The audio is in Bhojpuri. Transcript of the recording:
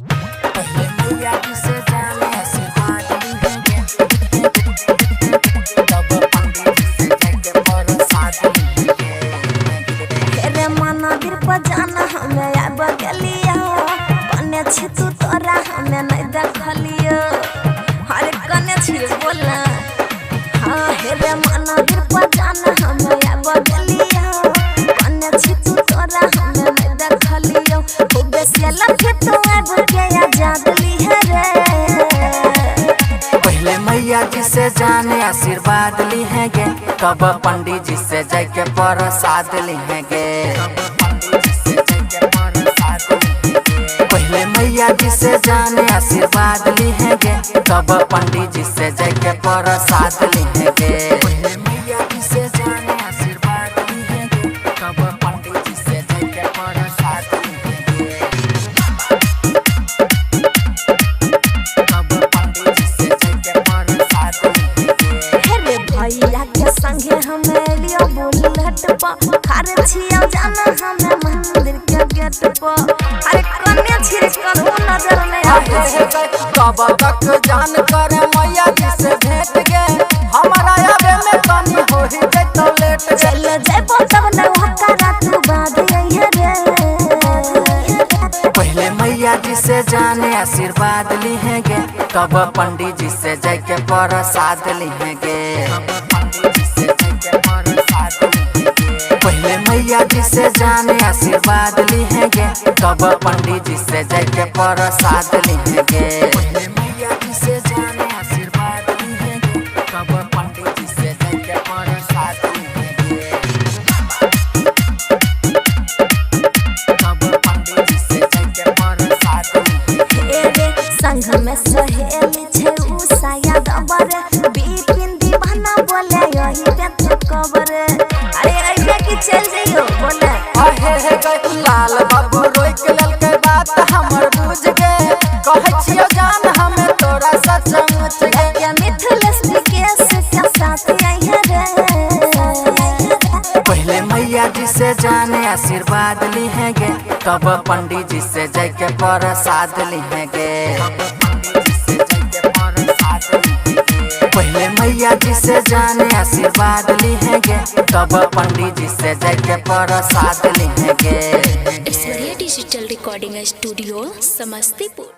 पहले मैया जी से जाने आशीर्वाद लेंगे, तब पंडित जी से जाके प्रसाद लेंगे। तेरे मंदिर पर जाना हमें आब गेलियो, कने छी तू तोरा हमें नहीं देखलियो। हरे कने छी बोला, हाँ हेरे मंदिर पर जाना हमें आब गेलियो, कने छी तू तोरा हमें नहीं देखलियो। खूब से लखे तू आब के आजाद ली है रे। पहले मैया जी से जाने आशीर्वाद लेंगे, तब पंडित जी से जाके प्रसाद लेंगे। पहले मैया जी से जाने आशीर्वाद लेंगे, तब पंडित जी से जाके प्रसाद लेंगे। पहले मैया जी से जाने आशीर्वाद लेंगे, तब पंडित जी से जाके प्रसाद लेंगे। तब पंडित जी से जाके प्रसाद लेंगे। हेरे भैया के संगे हमें लियो बुलेट पर, खारे छिया जाना हमें मंदिर के गेट पर। अरे कन्या छिर करू नजर में आवे छै। कब तक जान करे मैया जी से भेंट गे, हमारा आवे में तनी हो ही जैतो लेट गे। चल जेबो तब न हकारा तू बाद यही रे। पहले मैया जी से जाने आशीर्वाद लेंगे, तब पंडित जी से जाके प्रसाद लेंगे। पहले मैया जी से जाने आशीर्वाद लेंगे, तब पंडित जी से जाके प्रसाद लेंगे। पहले मैया जी से जाने आशीर्वाद लेंगे, तब पंडित जी से जाके प्रसाद लेंगे। तब पंडित जी से जाके प्रसाद लेंगे। एरे संग में सहेली छै उ साया दबर, बिपिन दीवाना बोले यही पे तू कबर। अरे ऐसे की चल जइयो बोले, अहे हे गई लाल बाबू रोई के ललके बात हमर बुझ गए। कहै छियो जान हमें तोरा सचमुच गे। क्या मिथिलेश विकेश के साथ यही रे। पहले मैया जी से जाने आशीर्वाद लेंगे, तब पंडित जी से जाके प्रसाद लेंगे। पहले मैया जी से जाने आशीर्वाद लेंगे, तब पंडित जी से जाके प्रसाद लेंगे। Aishwarya digital recording studio Samastipur.